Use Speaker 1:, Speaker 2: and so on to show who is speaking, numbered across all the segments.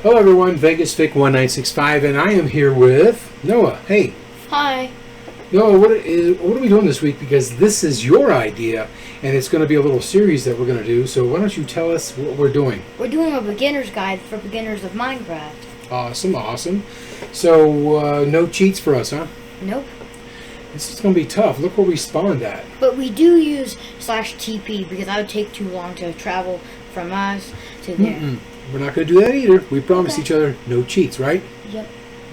Speaker 1: Hello everyone, Vegas Vic 1965, and I am here with Noah. Hey.
Speaker 2: Hi.
Speaker 1: Noah, what are we doing this week? Because this is your idea, and it's going to be a little series that we're going to do, so why don't you tell us what we're doing?
Speaker 2: We're doing a beginner's guide for beginners of Minecraft.
Speaker 1: Awesome. So, no cheats for us, huh?
Speaker 2: Nope.
Speaker 1: This is going to be tough. Look where we spawned at.
Speaker 2: But we do use /TP because that would take too long to travel from us to there.
Speaker 1: We're not going to do that either. We promised
Speaker 2: Okay.
Speaker 1: each other no cheats, right?
Speaker 2: Yep.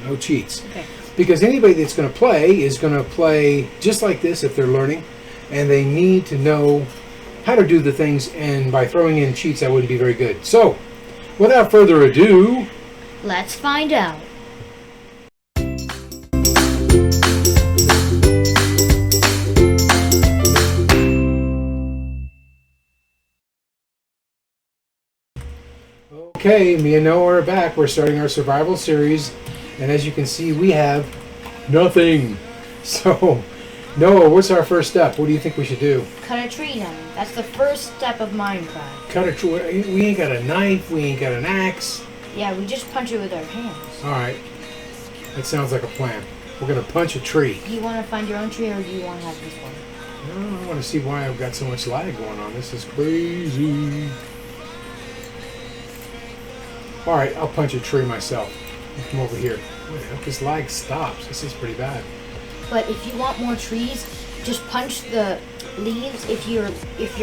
Speaker 1: No cheats.
Speaker 2: Okay.
Speaker 1: Because anybody that's going to play is going to play just like this if they're learning, and they need to know how to do the things, and by throwing in cheats that wouldn't be very good. So, without further ado,
Speaker 2: Let's find out.
Speaker 1: okay, me and Noah are back. We're starting our survival series, and as you can see, we have nothing. So, Noah, what's our first step? What do you think we should do?
Speaker 2: Cut a tree down. That's the first step of Minecraft.
Speaker 1: Cut a tree. We ain't got a knife. We ain't got an axe.
Speaker 2: Yeah, we just punch it with our hands.
Speaker 1: All right, that sounds like a plan. We're gonna punch a tree.
Speaker 2: Do you want to find your own tree or do you want to have this one?
Speaker 1: No, I want to see why I've got so much lag going on. This is crazy. All right, I'll punch a tree myself. I'll come over here. Wait, I hope this lag stops. This is pretty bad.
Speaker 2: But if you want more trees, just punch the leaves. If you're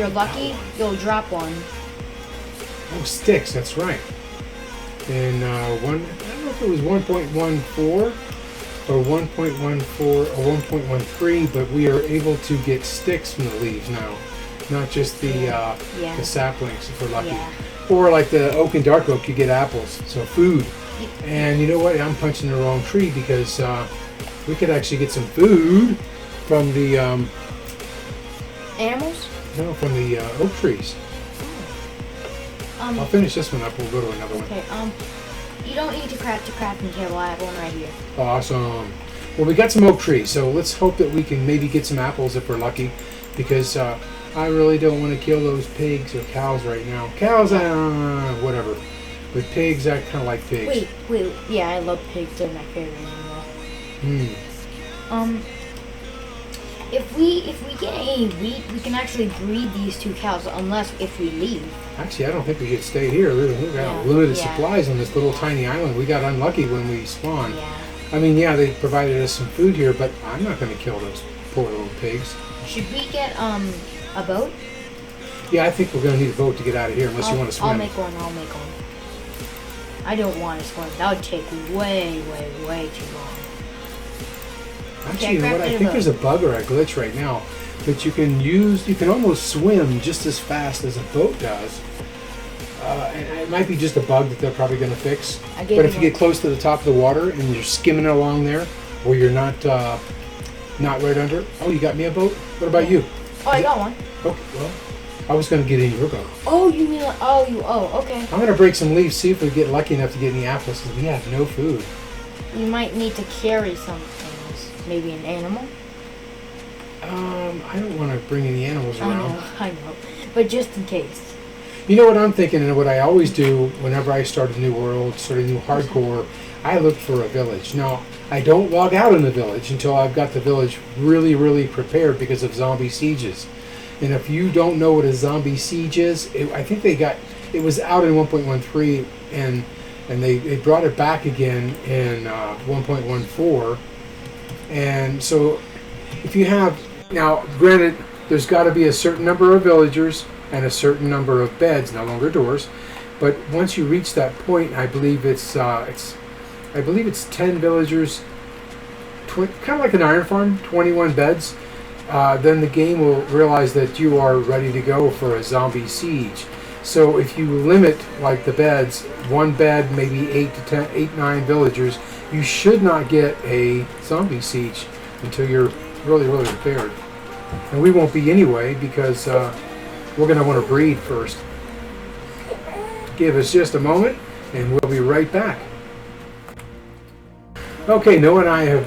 Speaker 2: lucky, you'll drop one.
Speaker 1: Oh, sticks. That's right. And I don't know if it was 1.14 or 1.14 or 1.13, but we are able to get sticks from the leaves now, not just the saplings if we're lucky.
Speaker 2: Yeah.
Speaker 1: Or like the oak and dark oak, you get apples, so food. And you know what? I'm punching the wrong tree because we could actually get some food from the
Speaker 2: Animals?
Speaker 1: no, from the oak trees. I'll finish this one up. We'll go to another one.
Speaker 2: Okay. You don't need to crafting table. I have one right here.
Speaker 1: Awesome. Well, we got some oak trees, so let's hope that we can maybe get some apples if we're lucky, because I really don't want to kill those pigs or cows right now. Cows, whatever. But pigs, I kind of like pigs.
Speaker 2: Wait. Yeah, I love pigs. They're my favorite animal. If we get any wheat, we can actually breed these two cows, unless if we leave.
Speaker 1: Actually, I don't think we should stay here. We've got limited supplies on this little tiny island. We got unlucky when we spawned.
Speaker 2: Yeah.
Speaker 1: I mean, yeah, they provided us some food here, but I'm not going to kill those poor little pigs.
Speaker 2: Should we get a boat?
Speaker 1: Yeah, I think we're going to need a boat to get out of here, unless you want to swim.
Speaker 2: I'll make one. I don't want to swim. That would take way too long.
Speaker 1: Actually, you know what? I think there's a bug or a glitch right now, but you can almost swim just as fast as a boat does. And it might be just a bug that they're probably going to fix. But if you get close to the top of the water and you're skimming along there, where you're not right under. Oh, you got me a boat? What about you?
Speaker 2: Oh, I got one.
Speaker 1: Okay, well, I was going to get in your boat.
Speaker 2: Oh, you mean okay.
Speaker 1: I'm going to break some leaves, see if we get lucky enough to get any apples, because we have no food.
Speaker 2: You might need to carry some things. Maybe an animal?
Speaker 1: I don't want to bring any animals around.
Speaker 2: I know. But just in case.
Speaker 1: You know what I'm thinking, and what I always do whenever I start a new world, start a new hardcore, I look for a village. Now, I don't log out in the village until I've got the village really prepared because of zombie sieges. And if you don't know what a zombie siege is, I think it was out in 1.13, and they brought it back again in 1.14. And so, if you have, now granted, there's got to be a certain number of villagers and a certain number of beds, no longer doors. But once you reach that point, I believe it's 10 villagers, kind of like an iron farm, 21 beds. Then the game will realize that you are ready to go for a zombie siege. So if you limit like the beds, one bed, maybe 9 villagers, you should not get a zombie siege until you're really prepared. And we won't be anyway, because we're going to want to breed first. Give us just a moment and we'll be right back. Okay, Noah and I have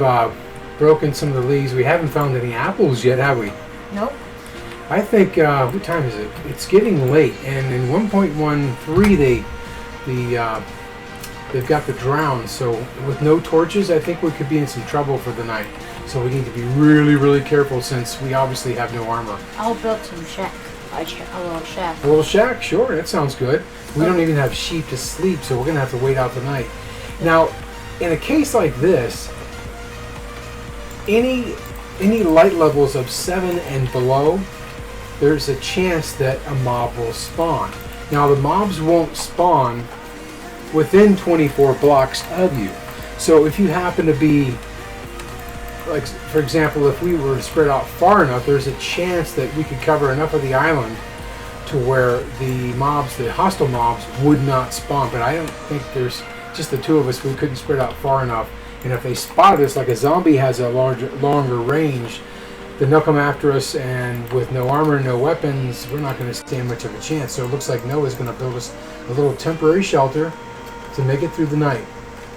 Speaker 1: broken some of the leaves. We haven't found any apples yet, have we?
Speaker 2: Nope.
Speaker 1: I think, what time is it? It's getting late, and in 1.13 they've got the drown. So with no torches, I think we could be in some trouble for the night. So we need to be really, really careful since we obviously have no armor.
Speaker 2: I'll build some shack. A little shack.
Speaker 1: A little shack? Sure, that sounds good. We don't even have sheep to sleep, so we're going to have to wait out the night. Now, in a case like this, any light levels of 7 and below, there's a chance that a mob will spawn. Now, the mobs won't spawn within 24 blocks of you. So if you happen to be, like, for example, if we were spread out far enough, there's a chance that we could cover enough of the island to where the mobs, the hostile mobs, would not spawn. But I don't think there's just the two of us. We couldn't spread out far enough. And if they spotted us, like a zombie has a longer range, then they'll come after us. And with no armor, no weapons, we're not going to stand much of a chance. So it looks like Noah's going to build us a little temporary shelter to make it through the night.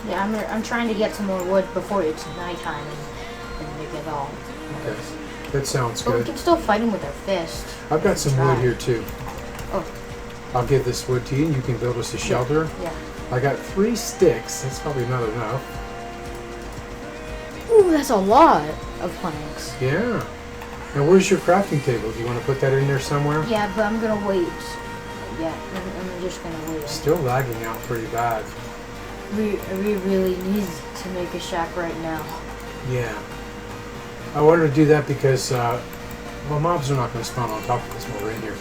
Speaker 2: Yeah, I'm trying to get some more wood before it's nighttime and make it all.
Speaker 1: Okay, that sounds
Speaker 2: But we
Speaker 1: good.
Speaker 2: can still fight them with our fist.
Speaker 1: I've got some wood here too.
Speaker 2: Oh.
Speaker 1: I'll give this wood to you and you can build us a shelter.
Speaker 2: Yeah.
Speaker 1: I got 3 sticks. That's probably not enough.
Speaker 2: Ooh, that's a lot of planks.
Speaker 1: Yeah. Now where's your crafting table? Do you want to put that in there somewhere?
Speaker 2: Yeah, but I'm gonna wait. Yeah, I'm just gonna wait.
Speaker 1: Still lagging out pretty bad.
Speaker 2: We really need to make a shack right now.
Speaker 1: Yeah. I wanted to do that because, well, mobs are not going to spawn on top of us while we're in here.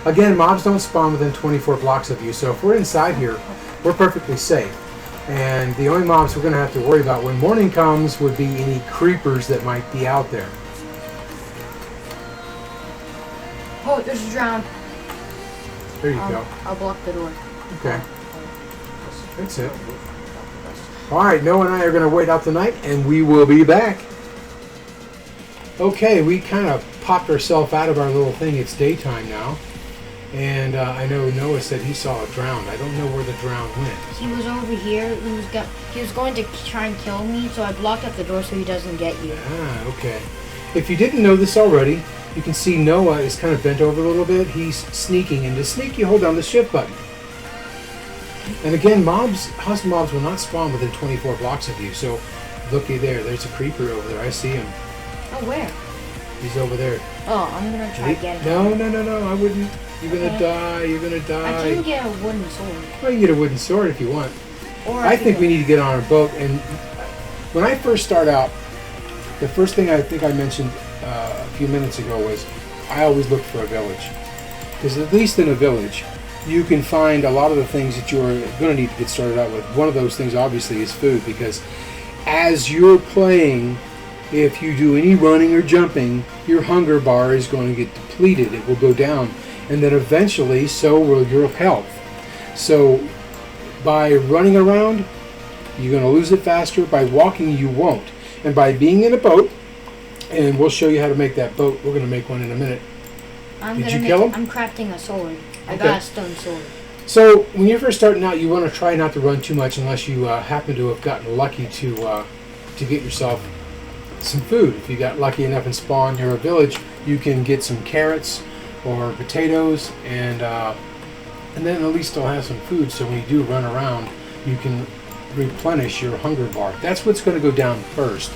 Speaker 1: Again, mobs don't spawn within 24 blocks of you, so if we're inside here, we're perfectly safe. And the only mobs we're going to have to worry about when morning comes would be any creepers that might be out there.
Speaker 2: Oh, there's a drown.
Speaker 1: There you go.
Speaker 2: I'll block the door.
Speaker 1: Okay. That's it. Alright, Noah and I are going to wait out the night, and we will be back. Okay, we kind of popped ourselves out of our little thing. It's daytime now. And I know Noah said he saw a drown. I don't know where the drown went.
Speaker 2: He was over here. He was going to try and kill me, so I blocked up the door so he doesn't get you.
Speaker 1: Ah, okay. If you didn't know this already, you can see Noah is kind of bent over a little bit. He's sneaking. And to sneak, you hold down the shift button. And again, hostile mobs will not spawn within 24 blocks of you. So, looky there. There's a creeper over there. I see him.
Speaker 2: Oh, where?
Speaker 1: He's over there.
Speaker 2: Oh, I'm gonna try getting him.
Speaker 1: No. I wouldn't. You're gonna die. You're gonna die.
Speaker 2: I can get a wooden sword.
Speaker 1: Well, you can get a wooden sword if you want.
Speaker 2: Or
Speaker 1: I think we need to get on a boat. And when I first start out, the first thing I think I mentioned a few minutes ago was I always look for a village. Because at least in a village, you can find a lot of the things that you're going to need to get started out with. One of those things, obviously, is food. Because as you're playing, if you do any running or jumping, your hunger bar is going to get depleted. It will go down. And then eventually, so will your health. So by running around, you're going to lose it faster. By walking, you won't. And by being in a boat, and we'll show you how to make that boat. We're going to make one in a minute. Did you kill him?
Speaker 2: I'm crafting a sword. I
Speaker 1: Okay.
Speaker 2: got a stone sword.
Speaker 1: So when you're first starting out, you want to try not to run too much unless you happen to have gotten lucky to get yourself some food. If you got lucky enough and spawned near a village, you can get some carrots or potatoes, and then at least they'll have some food. So when you do run around, you can replenish your hunger bar. That's what's going to go down first.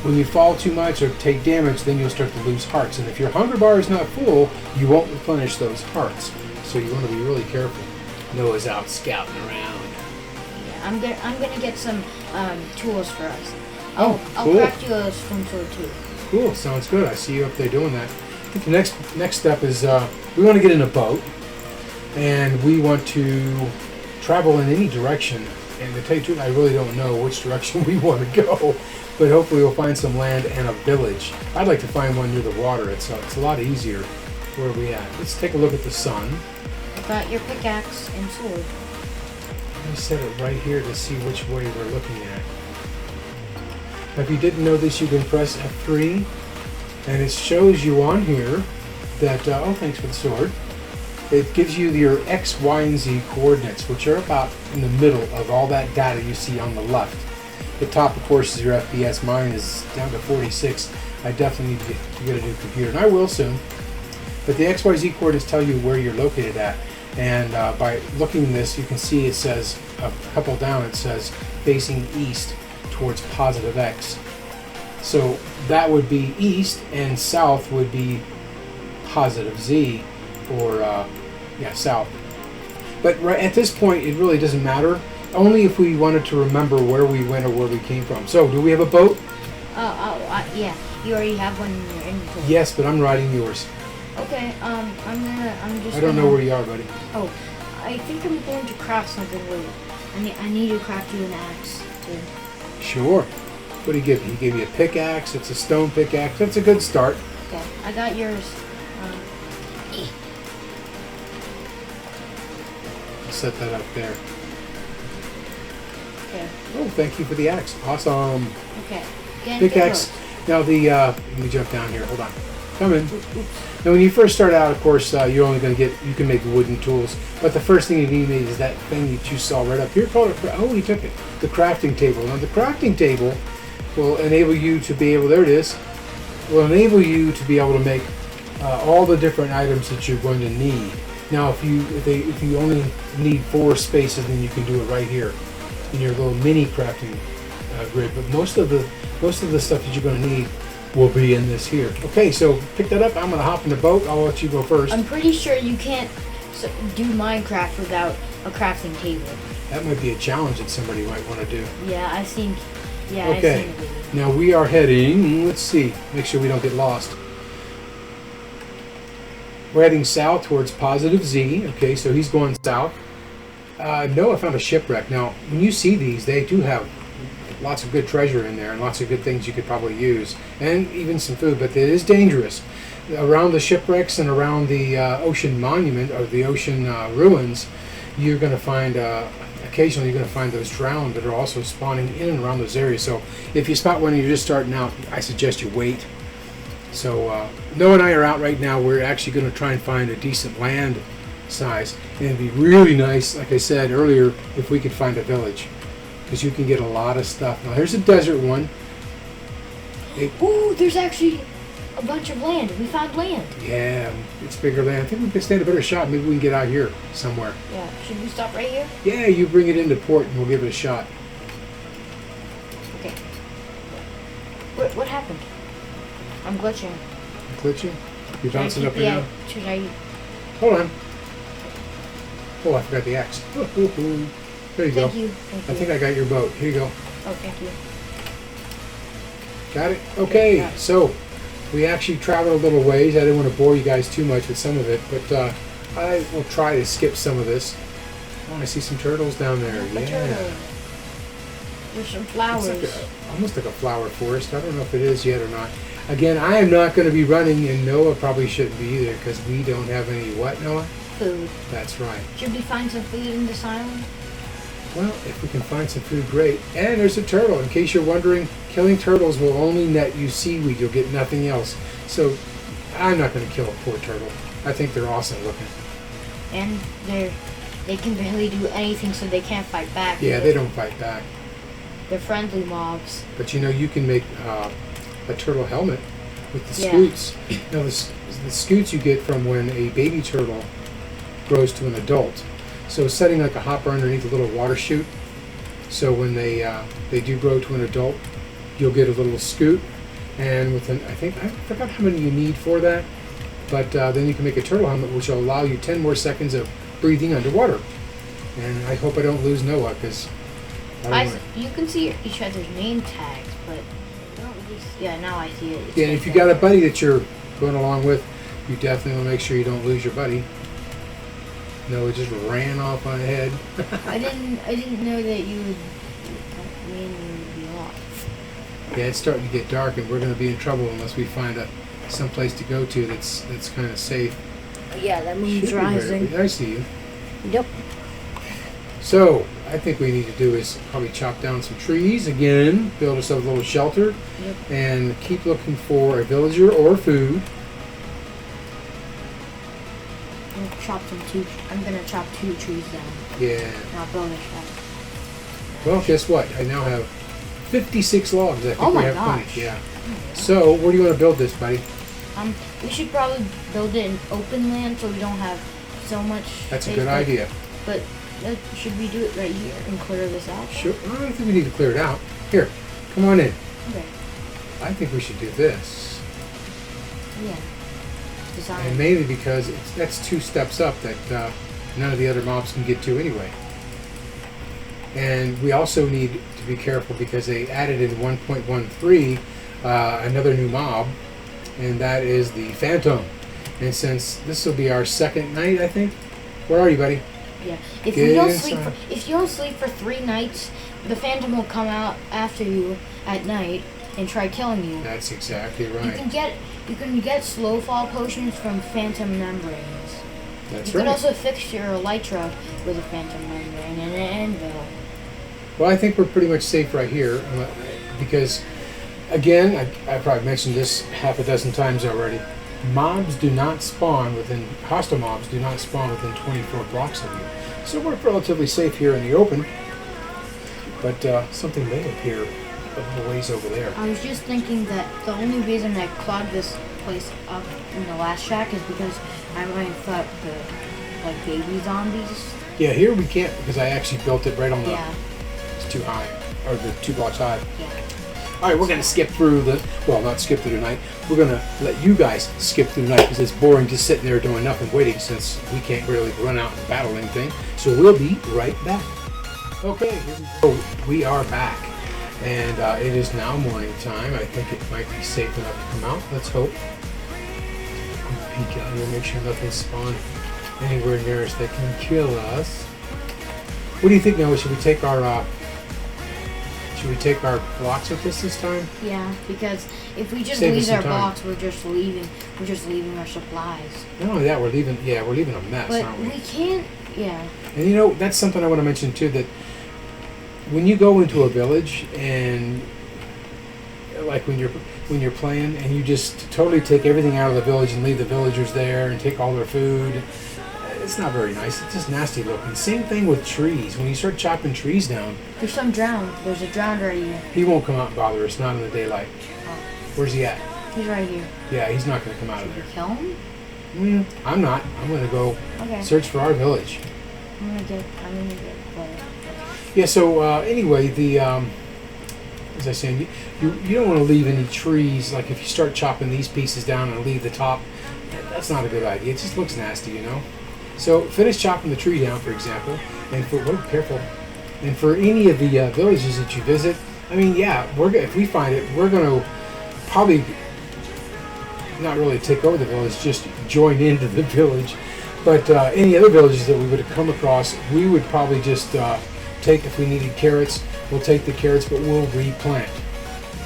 Speaker 1: When you fall too much or take damage, then you'll start to lose hearts. And if your hunger bar is not full, you won't replenish those hearts. So you want to be really careful. Noah's out scouting around.
Speaker 2: Yeah, I'm gonna get some tools for us.
Speaker 1: Oh,
Speaker 2: I'll
Speaker 1: cool.
Speaker 2: craft you a stone sword too.
Speaker 1: Cool, sounds good. I see you up there doing that. I think the next step is we want to get in a boat, and we want to travel in any direction. And to tell you the truth, I really don't know which direction we want to go, but hopefully we'll find some land and a village. I'd like to find one near the water. It's a lot easier. Where are we at? Let's take a look at the sun.
Speaker 2: I got your pickaxe and sword.
Speaker 1: Let me set it right here to see which way we're looking at. Now, if you didn't know this, you can press F3, and it shows you on here that, oh, thanks for the sword. It gives you your X, Y, and Z coordinates, which are about in the middle of all that data you see on the left. The top, of course, is your FPS. Mine is down to 46. I definitely need to get a new computer, and I will soon. But the XYZ coordinates tell you where you're located at. And by looking at this, you can see it says a couple down, it says facing east towards positive X. So that would be east, and south would be positive Z, or south. But right at this point, it really doesn't matter. Only if we wanted to remember where we went or where we came from. So, do we have a boat?
Speaker 2: Yeah. You already have one in your inventory.
Speaker 1: Yes, but I'm riding yours.
Speaker 2: Okay. I'm just.
Speaker 1: I don't know where you are, buddy.
Speaker 2: Oh, I think I'm going to craft something with it. I need to craft you an axe too.
Speaker 1: Sure. What did he give you? He gave you a pickaxe. It's a stone pickaxe. That's a good start.
Speaker 2: Okay, I got yours.
Speaker 1: I'll set that up there.
Speaker 2: Okay.
Speaker 1: Oh, thank you for the axe. Awesome.
Speaker 2: Okay. Again,
Speaker 1: Pickaxe. Now let me jump down here. Hold on. Come in. Now, when you first start out, of course, you're only going to you can make wooden tools. But the first thing you need is that thing that you saw right up here. He took it. The crafting table. Now, the crafting table will enable you to be able, there it is, will enable you to be able to make all the different items that you're going to need. Now, if you only need 4 spaces, then you can do it right here in your little mini crafting grid. But most of the stuff that you're going to need will be in this here. Okay, so pick that up. I'm going to hop in the boat. I'll let you go first.
Speaker 2: I'm pretty sure you can't do Minecraft without a crafting table.
Speaker 1: That might be a challenge that somebody might want to do.
Speaker 2: Yeah, I've seen. Yeah,
Speaker 1: okay.
Speaker 2: I've seen it.
Speaker 1: Now we are heading. Let's see. Make sure we don't get lost. We're heading south towards positive Z. Okay, so he's going south. Noah found a shipwreck. Now, when you see these, they do have lots of good treasure in there and lots of good things you could probably use, and even some food, but it is dangerous. Around the shipwrecks and around the ocean monument, or the ocean ruins, you're going to find, occasionally you're going to find those drowned that are also spawning in and around those areas. So if you spot one and you're just starting out, I suggest you wait. So Noah and I are out right now. We're actually going to try and find a decent land size, and it'd be really nice, like I said earlier, if we could find a village, because you can get a lot of stuff. Now here's a desert one.
Speaker 2: Ooh, there's actually a bunch of land. We found land.
Speaker 1: Yeah, it's bigger land. I think we can stand a better shot. Maybe we can get out here somewhere.
Speaker 2: Yeah, should we stop right here?
Speaker 1: Yeah, you bring it into port and we'll give it a shot.
Speaker 2: Okay. What happened? I'm glitching.
Speaker 1: Glitching? You're bouncing up and down?
Speaker 2: Should I?
Speaker 1: Hold on. Oh, I forgot the axe. There you go.
Speaker 2: Thank you. Thank you.
Speaker 1: I think I got your boat. Here you go.
Speaker 2: Oh, thank you.
Speaker 1: Got it? Okay, so we actually traveled a little ways. I didn't want to bore you guys too much with some of it, but I will try to skip some of this. Oh, I see some turtles down there.
Speaker 2: A
Speaker 1: Yeah.
Speaker 2: turtle. There's some flowers.
Speaker 1: It's almost like a flower forest. I don't know if it is yet or not. Again, I am not going to be running, and Noah probably shouldn't be either, because we don't have any what, Noah?
Speaker 2: Food.
Speaker 1: That's right.
Speaker 2: Should we find some food in this island?
Speaker 1: Well, if we can find some food, great. And there's a turtle. In case you're wondering, killing turtles will only net you seaweed. You'll get nothing else. So I'm not going to kill a poor turtle. I think they're awesome looking.
Speaker 2: And they can barely do anything, so they can't fight back.
Speaker 1: Yeah, they don't fight back.
Speaker 2: They're friendly mobs.
Speaker 1: But you know, you can make a turtle helmet with the
Speaker 2: Yeah.
Speaker 1: scoots. Now, the scoots you get from when a baby turtle grows to an adult. So setting like a hopper underneath a little water chute. So when they do grow to an adult, you'll get a little scoot. And I forgot how many you need for that. But then you can make a turtle helmet, which will allow you 10 more seconds of breathing underwater. And I hope I don't lose Noah, because
Speaker 2: You can see each other's name tags, but I don't really see. Yeah, now I see it.
Speaker 1: Yeah, and if you got a buddy that you're going along with, you definitely want to make sure you don't lose your buddy. Noah just ran off on ahead.
Speaker 2: I didn't know that you would be off.
Speaker 1: Yeah, it's starting to get dark, and we're going to be in trouble unless we find some place to go to that's kind of safe.
Speaker 2: Yeah, that moon's
Speaker 1: Should be
Speaker 2: rising.
Speaker 1: I see you.
Speaker 2: Yep.
Speaker 1: So I think what we need to do is probably chop down some trees again, build ourselves a little shelter,
Speaker 2: Yep.
Speaker 1: and keep looking for a villager or food.
Speaker 2: I'm gonna chop 2 trees down.
Speaker 1: Yeah.
Speaker 2: And I'll build a shelter.
Speaker 1: Well, guess what? I now have 56 logs. I think
Speaker 2: Oh
Speaker 1: we
Speaker 2: my
Speaker 1: have
Speaker 2: gosh.
Speaker 1: plenty. Yeah. So where do you want to build this, buddy?
Speaker 2: We should probably build it in open land so we don't have so much.
Speaker 1: That's a
Speaker 2: space,
Speaker 1: good
Speaker 2: but-
Speaker 1: idea.
Speaker 2: But should we do it right here and clear this out?
Speaker 1: Sure. I don't think we need to clear it out. Here, come on in.
Speaker 2: Okay.
Speaker 1: I think we should do this.
Speaker 2: Yeah. Design.
Speaker 1: And mainly because that's 2 steps up that none of the other mobs can get to anyway. And we also need to be careful because they added in 1.13 another new mob, and that is the Phantom. And since this will be our second night, I think. Where are you, buddy?
Speaker 2: Yeah. If
Speaker 1: Get
Speaker 2: you don't
Speaker 1: inside.
Speaker 2: if you don't sleep for 3 nights, the Phantom will come out after you at night and try killing you.
Speaker 1: That's exactly right.
Speaker 2: You can get slow fall potions from Phantom membranes.
Speaker 1: That's
Speaker 2: You
Speaker 1: right.
Speaker 2: can also fix your elytra with a Phantom membrane and an anvil.
Speaker 1: Well, I think we're pretty much safe right here because, again, I probably mentioned this half a dozen times already. Mobs do not spawn hostile mobs do not spawn within 24 blocks of you. So we're relatively safe here in the open, but something may appear a little ways over there.
Speaker 2: I was just thinking that the only reason I clogged this place up in the last shack is because I might have thought the baby zombies.
Speaker 1: Yeah, here we can't because I actually built it right on the.
Speaker 2: Yeah.
Speaker 1: It's too high, or the 2 blocks high.
Speaker 2: Yeah.
Speaker 1: All right, we're going to skip through not skip through the night. We're going to let you guys skip through the night because it's boring just sitting there doing nothing waiting since we can't really run out and battle anything. So we'll be right back. Okay, here we go. We are back. And it is now morning time. I think it might be safe enough to come out. Let's hope. Peek out here, make sure nothing's spawned anywhere near us that can kill us. What do you think, Noah? Should we take our blocks with us this time?
Speaker 2: Yeah, because if we just
Speaker 1: Save us
Speaker 2: leave
Speaker 1: some
Speaker 2: our
Speaker 1: time.
Speaker 2: box, we're just leaving our supplies.
Speaker 1: Not only that, we're leaving a mess,
Speaker 2: But
Speaker 1: aren't
Speaker 2: we can't. Yeah.
Speaker 1: And you know, that's something I want to mention too, that when you go into a village and like when you're playing and you just totally take everything out of the village and leave the villagers there and take all their food, it's not very nice. It's just nasty looking. Same thing with trees. When you start chopping trees down,
Speaker 2: There's some drowned. There's a drowned right here.
Speaker 1: he won't come out and bother us, not in the daylight.
Speaker 2: Oh,
Speaker 1: Where's he at?
Speaker 2: he's right here.
Speaker 1: Yeah, he's not going to come out of
Speaker 2: Should we
Speaker 1: there.
Speaker 2: kill him?
Speaker 1: I'm not. I'm going to go
Speaker 2: Okay.
Speaker 1: search for our village.
Speaker 2: I'm gonna get. Well,
Speaker 1: Yeah, so anyway, as I said, you don't want to leave any trees. Like if you start chopping these pieces down and leave the top, that's not a good idea. It just looks nasty, you know. So finish chopping the tree down, for example, and careful. And for any of the villages that you visit, I mean, yeah, if we find it, we're going to probably not really take over the village, just join into the village. But any other villages that we would have come across, we would probably just take, if we needed carrots, we'll take the carrots, but we'll replant.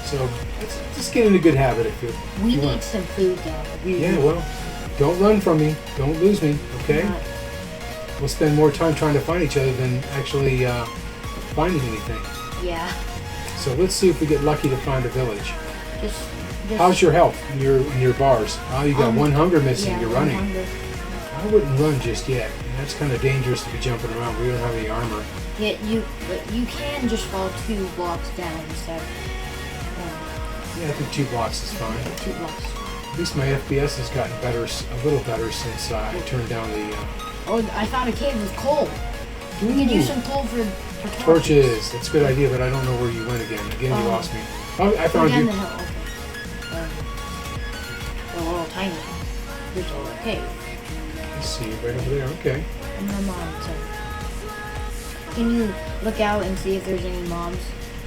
Speaker 1: So let's just get in a good habit if you
Speaker 2: we
Speaker 1: want.
Speaker 2: need some food though.
Speaker 1: Yeah, well, don't run from me. Don't lose me, okay?
Speaker 2: Not-
Speaker 1: We'll spend more time trying to find each other than actually finding anything.
Speaker 2: Yeah.
Speaker 1: So let's see if we get lucky to find a village.
Speaker 2: Just
Speaker 1: How's your health in your bars? Oh, you got one hunger missing.
Speaker 2: yeah,
Speaker 1: You're
Speaker 2: I'm
Speaker 1: running.
Speaker 2: hungry.
Speaker 1: I wouldn't run just yet. That's kind of dangerous to be jumping around. We don't have any armor.
Speaker 2: Yeah, but you can just fall 2 blocks down instead.
Speaker 1: Yeah, I think 2 blocks is fine.
Speaker 2: 2 blocks.
Speaker 1: At least my FPS has gotten better, a little better since I turned down the
Speaker 2: Oh, I found a cave with coal. We can use some coal for
Speaker 1: torches. That's a good idea, but I don't know where you went again. Again, you lost me. Oh, I found
Speaker 2: Down
Speaker 1: you.
Speaker 2: the hill. Okay. A little tiny. There's a little cave.
Speaker 1: I see you right over there. Okay.
Speaker 2: And my mom said, can you look out and see if there's any mobs?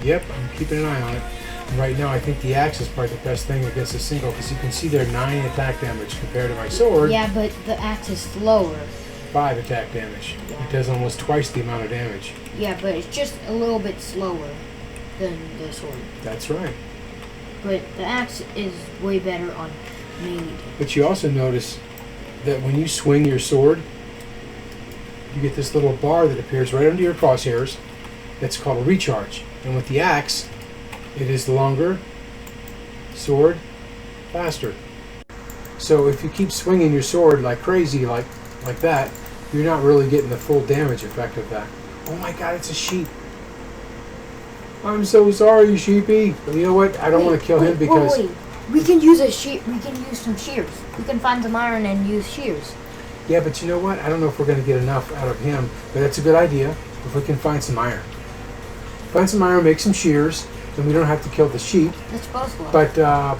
Speaker 1: Yep, I'm keeping an eye on it. And right now, I think the axe is probably the best thing against a single because you can see there 9 attack damage compared to my sword.
Speaker 2: Yeah, but the axe is slower.
Speaker 1: 5 attack damage. It does almost twice the amount of damage.
Speaker 2: Yeah, but it's just a little bit slower than the sword.
Speaker 1: That's right.
Speaker 2: But the axe is way better on melee.
Speaker 1: But you also notice that when you swing your sword, you get this little bar that appears right under your crosshairs. That's called a recharge. And with the axe, it is longer, sword, faster. So if you keep swinging your sword like crazy, like that, you're not really getting the full damage effect of that. Oh my God, it's a sheep. I'm so sorry, sheepy. But you know what? I don't want to kill him because...
Speaker 2: Wait. We can use a shear. We can use some shears. We can find some iron and use shears.
Speaker 1: Yeah, but you know what? I don't know if we're going to get enough out of him, but that's a good idea if we can find some iron. Find some iron, make some shears, then we don't have to kill the sheep.
Speaker 2: Let's both look.
Speaker 1: But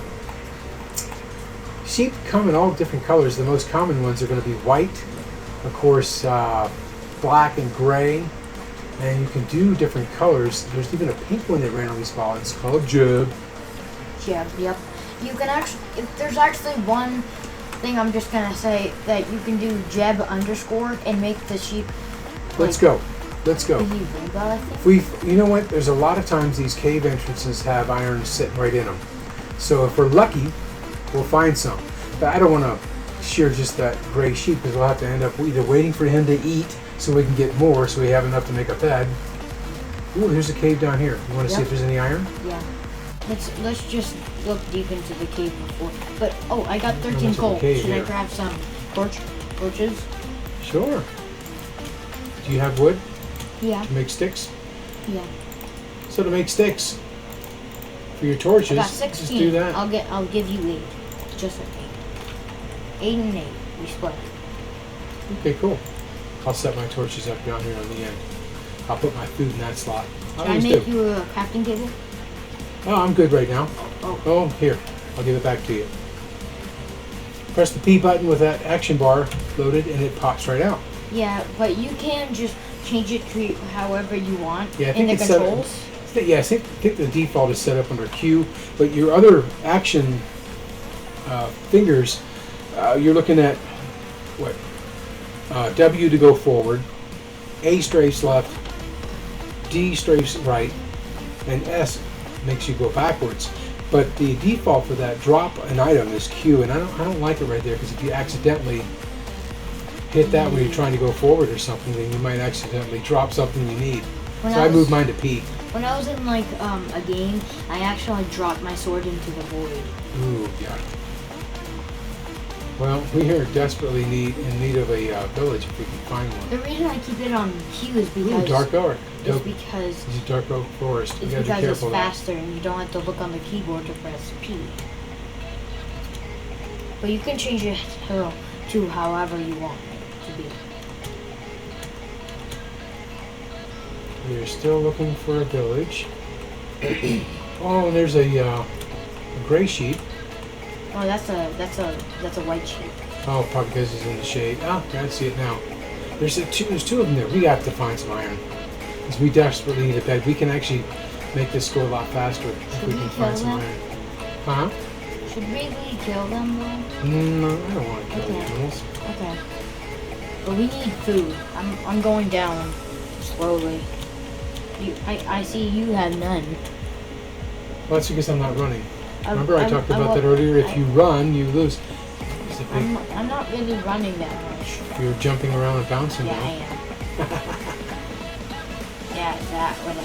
Speaker 1: sheep come in all different colors. The most common ones are going to be white, of course, black and gray, and you can do different colors. There's even a pink one that randomly spawns. It's called Jib.
Speaker 2: Jeb, yep. You can actually, if there's actually one thing I'm just gonna say that you can do Jeb underscore and make the sheep.
Speaker 1: Let's go. Let's go.
Speaker 2: Rainbow, I think.
Speaker 1: If we, you know what? There's a lot of times these cave entrances have iron sitting right in them. So if we're lucky, we'll find some. But I don't want to shear just that gray sheep because we'll have to end up either waiting for him to eat so we can get more, so we have enough to make a bed. Ooh, there's a cave down here. You want to see if there's any iron?
Speaker 2: Yeah. Let's just look deep into the cave before. But oh, I got 13 coal. Should I grab some torches?
Speaker 1: Sure. Do you have wood
Speaker 2: Yeah.
Speaker 1: to make sticks?
Speaker 2: Yeah.
Speaker 1: So to make sticks for your torches,
Speaker 2: I got 16.
Speaker 1: just do that.
Speaker 2: I'll give you 8. Just like 8. 8 and 8. We split.
Speaker 1: Okay, cool. I'll set my torches up down here on the end. I'll put my food in that slot.
Speaker 2: Can I make you a crafting table?
Speaker 1: Oh, I'm good right now. Oh, here. I'll give it back to you. Press the P button with that action bar loaded and it pops right out.
Speaker 2: Yeah, but you can just change it to however you want
Speaker 1: Yeah, I
Speaker 2: in
Speaker 1: think
Speaker 2: the
Speaker 1: it's
Speaker 2: controls.
Speaker 1: Yeah, I think the default is set up under Q, but your other action fingers, you're looking at what? W to go forward, A strafes left, D strafes right, and S makes you go backwards. But the default for that drop an item is Q, and I don't like it right there because if you accidentally hit that when you're trying to go forward or something, then you might accidentally drop something you need. So I moved mine to P.
Speaker 2: When I was in like a game, I actually dropped my sword into the void.
Speaker 1: Ooh, yeah. Well, we are desperately in need of a village if we can find one.
Speaker 2: The reason I keep it on Q is because
Speaker 1: Ooh, dark oak.
Speaker 2: It's because
Speaker 1: This is dark oak forest.
Speaker 2: It's because it's faster and you don't have to look on the keyboard to press P. But you can change it to however you want it to be.
Speaker 1: We're still looking for a village. Oh, and there's a gray sheep.
Speaker 2: Oh, that's a white sheep.
Speaker 1: Oh, probably because it's in the shade. Oh, I see it now. There's two of them there. We have to find some iron. Because we desperately need a bed. We can actually make this go a lot faster if we can find some iron. Huh?
Speaker 2: Should we really kill them though?
Speaker 1: No, I don't want to kill the animals.
Speaker 2: Okay. But we need food. I'm going down slowly. I see you have none.
Speaker 1: Well, that's because I'm not running. Remember I talked about that earlier? If you run, you lose.
Speaker 2: I'm not really running that much.
Speaker 1: You're jumping around and bouncing
Speaker 2: Yeah,
Speaker 1: now.
Speaker 2: I am. Yeah, that would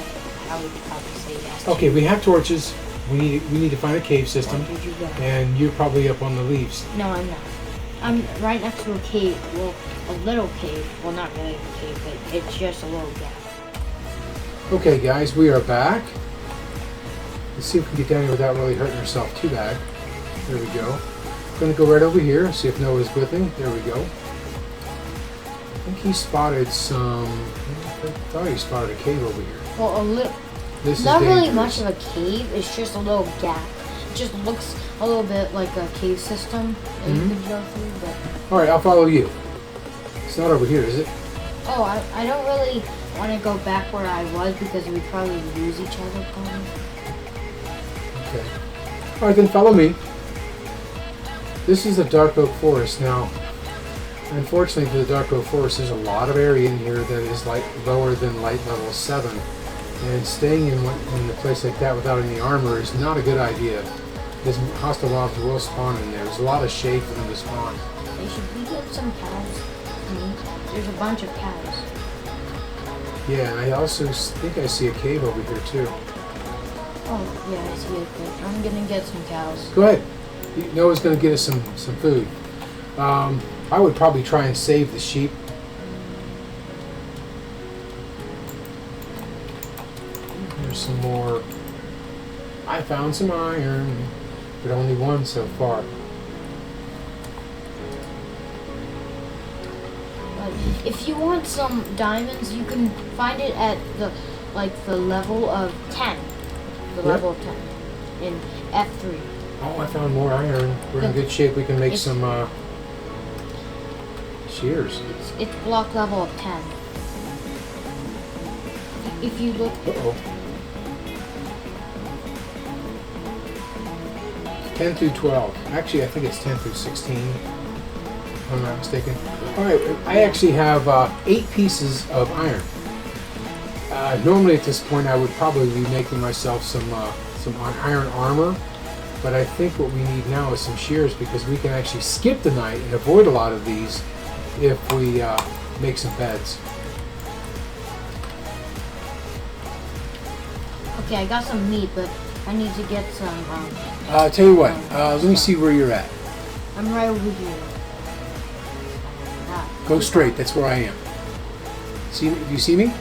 Speaker 2: I would probably say yes.
Speaker 1: Okay, we have torches. We need to find a cave system.
Speaker 2: Where did you go?
Speaker 1: And you're probably up on the leaves.
Speaker 2: No, I'm not. I'm right next to a cave. Well, a little cave. Well, not really a cave, but it's just a little gap.
Speaker 1: Okay, guys, we are back. Let's see if we can get down here without really hurting ourselves too bad. There we go. Going to go right over here, see if Noah's with me. There we go. I think he spotted some... I thought he spotted a cave over here.
Speaker 2: Well, a little...
Speaker 1: This is
Speaker 2: not really
Speaker 1: dangerous.
Speaker 2: much of a cave. It's just a little gap. It just looks a little bit like a cave system that you could go through, but...
Speaker 1: Alright, I'll follow you. It's not over here, is it?
Speaker 2: Oh, I don't really want to go back where I was because we'd probably lose each other probably.
Speaker 1: Okay. Alright, then follow me. This is the dark oak forest. Now, unfortunately for the dark oak forest, there's a lot of area in here that is lower than light level 7. And staying in a place like that without any armor is not a good idea. Because hostile mobs will spawn in there. There's a lot of shade for them to spawn.
Speaker 2: Hey, should we get some cows? There's a bunch of cows.
Speaker 1: Yeah, and I also think I see a cave over here too.
Speaker 2: Oh, yeah, I see it. But I'm gonna get some cows.
Speaker 1: Go ahead. Noah's going to get us some food. I would probably try and save the sheep. There's some more. I found some iron, but only one so far.
Speaker 2: If you want some diamonds, you can find it at the level of 10. The
Speaker 1: Yep.
Speaker 2: level of 10 in F3.
Speaker 1: Oh, I found more iron. We're in good shape. We can make some shears.
Speaker 2: It's block level of 10. If you look,
Speaker 1: Uh-oh. 10 through 12. Actually, I think it's 10 through 16. If I'm not mistaken. All right, I actually have 8 pieces of iron. Normally at this point, I would probably be making myself some iron armor. But I think what we need now is some shears because we can actually skip the night and avoid a lot of these if we make some beds.
Speaker 2: okay, I got some meat, but I need to get some.
Speaker 1: Tell you what, let me see where you're at.
Speaker 2: I'm right over here.
Speaker 1: Go straight, that's where I am. See, do you see me?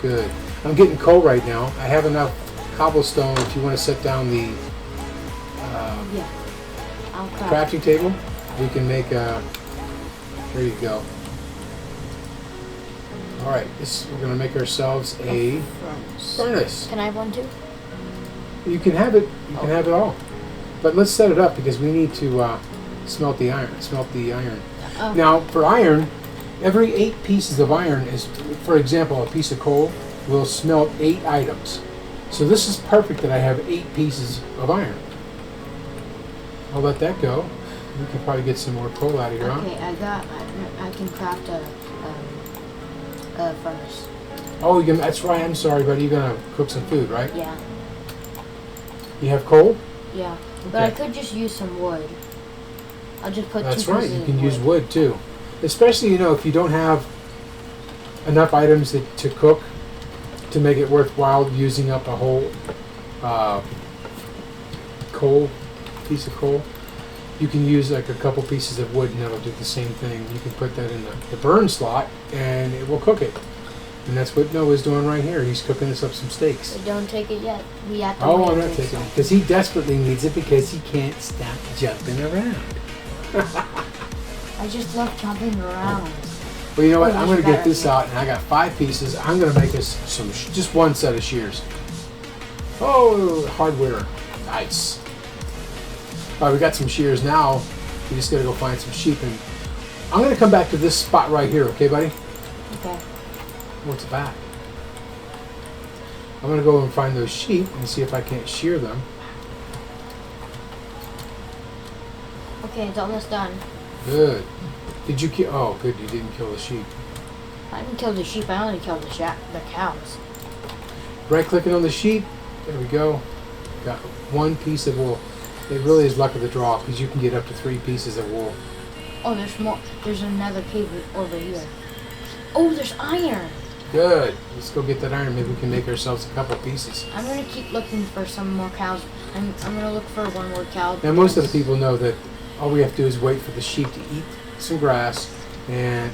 Speaker 1: Good. I'm getting coal right now. I have enough cobblestone if you want to set down the
Speaker 2: Yeah, I'll craft.
Speaker 1: crafting table. We can make a. There you go. All right, we're going to make ourselves a furnace.
Speaker 2: Can I have one too?
Speaker 1: You can have it. You can have it all. But let's set it up because we need to smelt the iron.
Speaker 2: Oh.
Speaker 1: Now, for iron, every 8 pieces of iron is, for example, a piece of coal will smelt 8 items. So this is perfect that I have 8 pieces of iron. I'll let that go. We can probably get some more coal out of here,
Speaker 2: Okay, I can craft a furnace.
Speaker 1: Oh, you can, that's right. I'm sorry, buddy. You're gonna cook some food, right?
Speaker 2: Yeah,
Speaker 1: You have coal?
Speaker 2: yeah. But I
Speaker 1: Okay.
Speaker 2: could just use some wood. I'll just put
Speaker 1: That's
Speaker 2: 2
Speaker 1: right.
Speaker 2: pieces
Speaker 1: You
Speaker 2: of
Speaker 1: can use wood too, especially if you don't have enough items to cook to make it worthwhile using up a whole piece of coal. You can use like a couple pieces of wood and that'll do the same thing. You can put that in the burn slot and it will cook it. And that's what Noah's doing right here. He's cooking us up some steaks.
Speaker 2: But don't take it yet. We have to
Speaker 1: Oh,
Speaker 2: wait
Speaker 1: I'm not
Speaker 2: this.
Speaker 1: taking it because he desperately needs it because he can't stop jumping around.
Speaker 2: I just love jumping around.
Speaker 1: Well, you know what?
Speaker 2: Oh,
Speaker 1: I'm going to
Speaker 2: that's
Speaker 1: get this
Speaker 2: better.
Speaker 1: out, and I got 5 pieces. I'm going to make us just one set of shears. Oh, hardware. Nice. All right, we got some shears now. We just got to go find some sheep, and I'm going to come back to this spot right here. Okay, buddy?
Speaker 2: Okay.
Speaker 1: What's back? I'm going to go and find those sheep and see if I can't shear them.
Speaker 2: Okay, it's almost done.
Speaker 1: Good. Did you kill? Oh, good. You didn't kill the sheep.
Speaker 2: I didn't kill the sheep. I only killed the cows.
Speaker 1: Right-clicking on the sheep. There we go. Got 1 piece of wool. It really is luck of the draw because you can get up to 3 pieces of wool.
Speaker 2: Oh, there's more. There's another cave over here. Oh, there's iron.
Speaker 1: Good. Let's go get that iron. Maybe we can make ourselves a couple pieces.
Speaker 2: I'm gonna keep looking for some more cows. I'm gonna look for one more cow.
Speaker 1: Now, most of the people know that all we have to do is wait for the sheep to eat some grass, and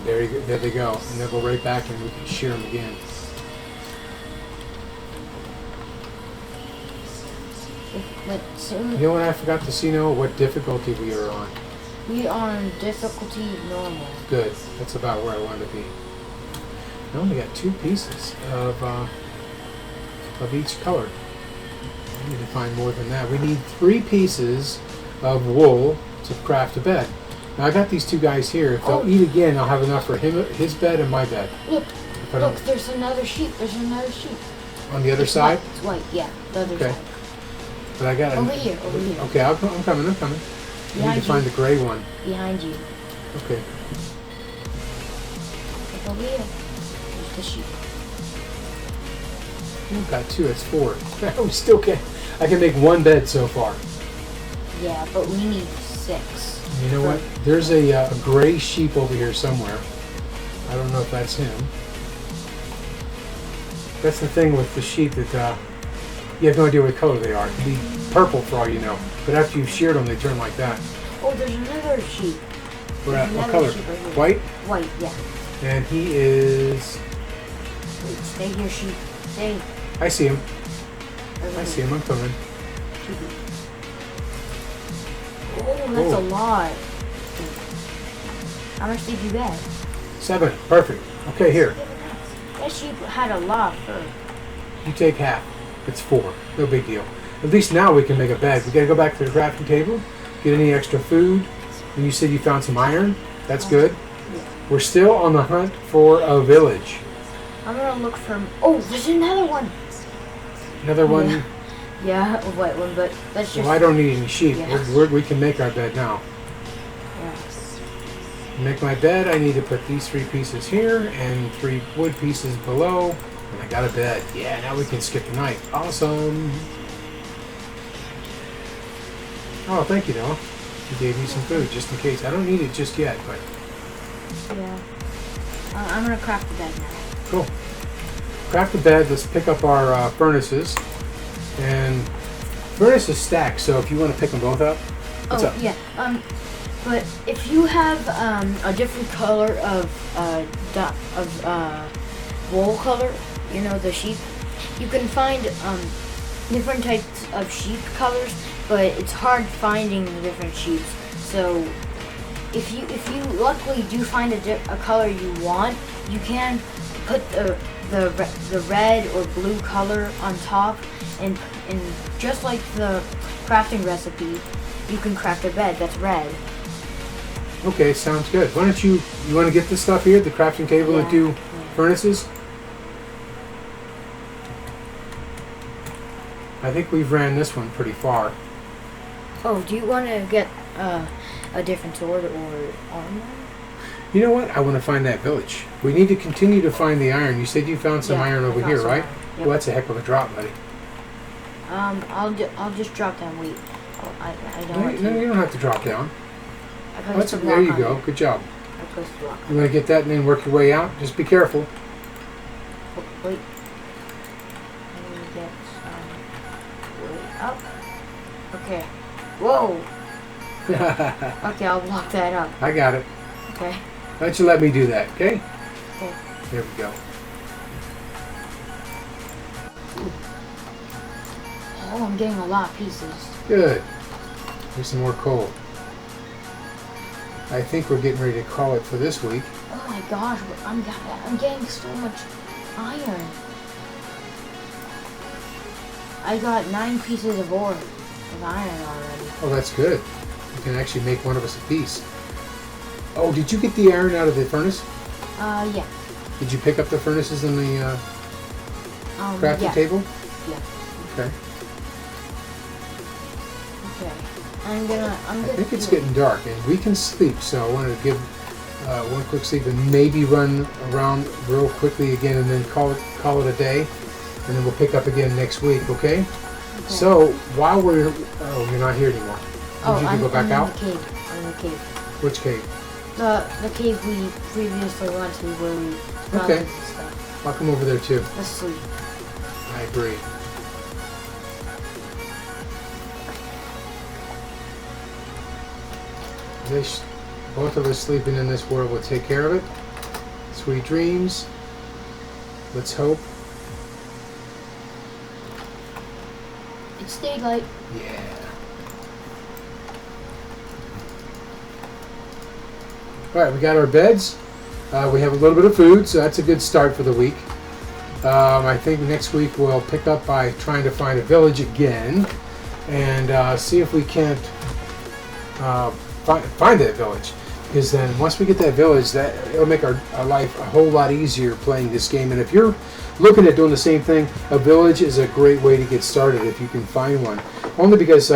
Speaker 1: there they go. And they'll go right back and we can shear them again.
Speaker 2: But soon
Speaker 1: You know what I forgot to see, Noah? What difficulty we are on.
Speaker 2: we are on difficulty normal.
Speaker 1: Good. That's about where I want to be. I only got 2 pieces of each color. I need to find more than that. We need 3 pieces of wool to craft a bed. Now I got these 2 guys here. If they'll eat again, I'll have enough for his bed and my bed.
Speaker 2: Look,
Speaker 1: If I don't-
Speaker 2: look, there's another sheep. There's another sheep.
Speaker 1: on the other side.
Speaker 2: It's white, yeah, the other
Speaker 1: Okay.
Speaker 2: side.
Speaker 1: But I got
Speaker 2: Over here, over here.
Speaker 1: Okay, I'm coming. I need
Speaker 2: Behind
Speaker 1: to find
Speaker 2: you.
Speaker 1: the gray one.
Speaker 2: Behind you.
Speaker 1: Okay.
Speaker 2: Look over here. There's the sheep.
Speaker 1: We've got 2. That's 4. We still can't. I can make 1 bed so far.
Speaker 2: Yeah, but we need 6.
Speaker 1: You know what? There's a gray sheep over here somewhere. I don't know if that's him. That's the thing with the sheep that you have no idea what color they are. It could be purple for all you know. But after you've sheared them, they turn like that.
Speaker 2: Oh, there's another sheep.
Speaker 1: What
Speaker 2: Another
Speaker 1: color?
Speaker 2: sheep right here.
Speaker 1: White?
Speaker 2: White, yeah.
Speaker 1: And he is...
Speaker 2: Wait, stay here, sheep. Stay.
Speaker 1: I see him.
Speaker 2: Over
Speaker 1: I
Speaker 2: here.
Speaker 1: see him. I'm coming.
Speaker 2: Oh, that's
Speaker 1: Oh.
Speaker 2: a lot. How much did you get?
Speaker 1: 7. Perfect. Okay, here.
Speaker 2: That sheep had a lot of fur.
Speaker 1: You take half. It's 4. No big deal. At least now we can make a bed. We gotta go back to the crafting table, get any extra food. And you said you found some iron. That's good.
Speaker 2: Yeah.
Speaker 1: We're still on the hunt for a village.
Speaker 2: I'm gonna look for. Oh, there's another one.
Speaker 1: Another one.
Speaker 2: Yeah, a white one, but that's just.
Speaker 1: Well, I don't need any sheep.
Speaker 2: Yeah.
Speaker 1: We can make our bed now.
Speaker 2: Yeah.
Speaker 1: To make my bed, I need to put these 3 pieces here and 3 wood pieces below. And I got a bed. Yeah, now we can skip the night. Awesome. Oh, thank you, Noah. You gave me some food just in case. I don't need it just yet, but
Speaker 2: Yeah. I'm gonna craft the bed now.
Speaker 1: cool. Craft the bed. Let's pick up our furnaces. And furnaces stack, so if you want to pick them both up. What's up?
Speaker 2: Yeah. But if you have a different color of wool color, you know, the sheep, you can find different types of sheep colors, but it's hard finding the different sheep. So if you luckily do find a color you want, you can put the red or blue color on top, and just like the crafting recipe, you can craft a bed that's red.
Speaker 1: Okay, sounds good. Why don't you want to get this stuff here, the crafting table, and do furnaces? I think we've ran this one pretty far.
Speaker 2: Oh, do you want to get a different sword or armor?
Speaker 1: You know what? I want to find that village. We need to continue to find the iron. You said you found some iron over here, right?
Speaker 2: Yep.
Speaker 1: Well, that's a heck of a drop, buddy.
Speaker 2: I'll just drop down. Wait, I don't. want
Speaker 1: No,
Speaker 2: to.
Speaker 1: you don't have to drop down.
Speaker 2: I placed a block
Speaker 1: There you
Speaker 2: on
Speaker 1: go.
Speaker 2: it.
Speaker 1: Good job.
Speaker 2: I placed a block.
Speaker 1: You want to get that and then work your way out? Just be careful.
Speaker 2: Oh, wait. Let me get some wood up. Okay. Whoa. Okay, I'll block that up.
Speaker 1: I got it.
Speaker 2: Okay.
Speaker 1: Why don't you let me do that, okay?
Speaker 2: Okay.
Speaker 1: There we go.
Speaker 2: Oh, I'm getting a lot of pieces.
Speaker 1: Good. Here's some more coal. I think we're getting ready to call it for this week.
Speaker 2: Oh my gosh, I'm getting so much iron. I got 9 pieces of ore of iron already.
Speaker 1: Oh, that's good. You can actually make one of us a piece. Oh, did you get the iron out of the furnace?
Speaker 2: Yeah.
Speaker 1: Did you pick up the furnaces in the crafting table?
Speaker 2: Yeah.
Speaker 1: Okay.
Speaker 2: Okay. I
Speaker 1: think it's getting dark and we can sleep, so I wanted to give one quick sleep and maybe run around real quickly again and then call it a day, and then we'll pick up again next week, okay? So while we're you're not here anymore.
Speaker 2: I'm
Speaker 1: go back
Speaker 2: in
Speaker 1: out?
Speaker 2: the cave. I'm in the cave.
Speaker 1: Which cave?
Speaker 2: The cave we previously went to where we found
Speaker 1: Okay.
Speaker 2: this and stuff.
Speaker 1: I'll come over there too.
Speaker 2: Let's sleep.
Speaker 1: I agree. Both of us sleeping in this world will take care of it. Sweet dreams. Let's hope.
Speaker 2: It's daylight.
Speaker 1: Yeah. All right, we got our beds. We have a little bit of food, so that's a good start for the week. I think next week we'll pick up by trying to find a village again and see if we can't find that village. Because then once we get that village, it'll make our life a whole lot easier playing this game. And if you're looking at doing the same thing, a village is a great way to get started if you can find one. Only because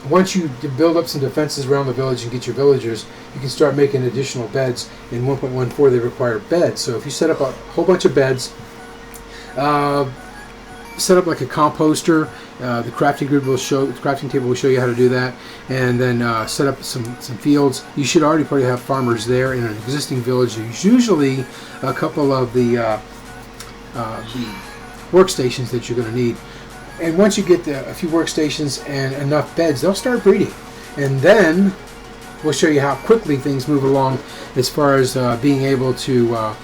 Speaker 1: once you build up some defenses around the village and get your villagers, you can start making additional beds. In 1.14 they require beds. So if you set up a whole bunch of beds, set up like a composter, the crafting table will show you how to do that, and then set up some fields. You should already probably have farmers there in an existing village. There's usually a couple of the workstations that you're going to need. And once you get a few workstations and enough beds, they'll start breeding. And then we'll show you how quickly things move along as far as being able to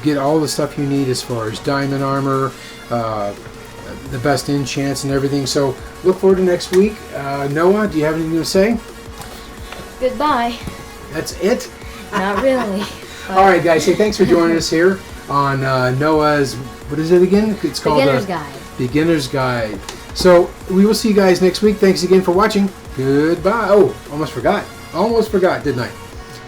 Speaker 1: get all the stuff you need as far as diamond armor, the best enchants and everything. So look forward to next week. Noah, do you have anything to say?
Speaker 2: Goodbye.
Speaker 1: That's it?
Speaker 2: Not really.
Speaker 1: All right, guys. Hey, thanks for joining us here on Noah's. What is it again? It's called
Speaker 2: Beginner's Guide.
Speaker 1: Beginner's Guide. So we will see you guys next week. Thanks again for watching. Goodbye. Oh, almost forgot. Almost forgot, didn't I?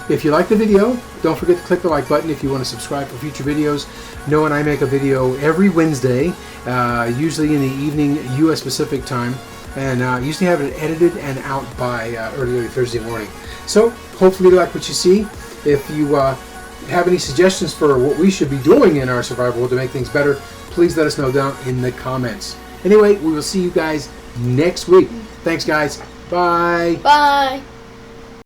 Speaker 1: If you like the video, don't forget to click the like button if you want to subscribe for future videos. Noah and I make a video every Wednesday, usually in the evening U.S. Pacific time, and usually have it edited and out by early Thursday morning. So hopefully you like what you see. If you have any suggestions for what we should be doing in our survival world to make things better, please let us know down in the comments. Anyway, we will see you guys next week. Thanks, guys. Bye.
Speaker 2: Bye.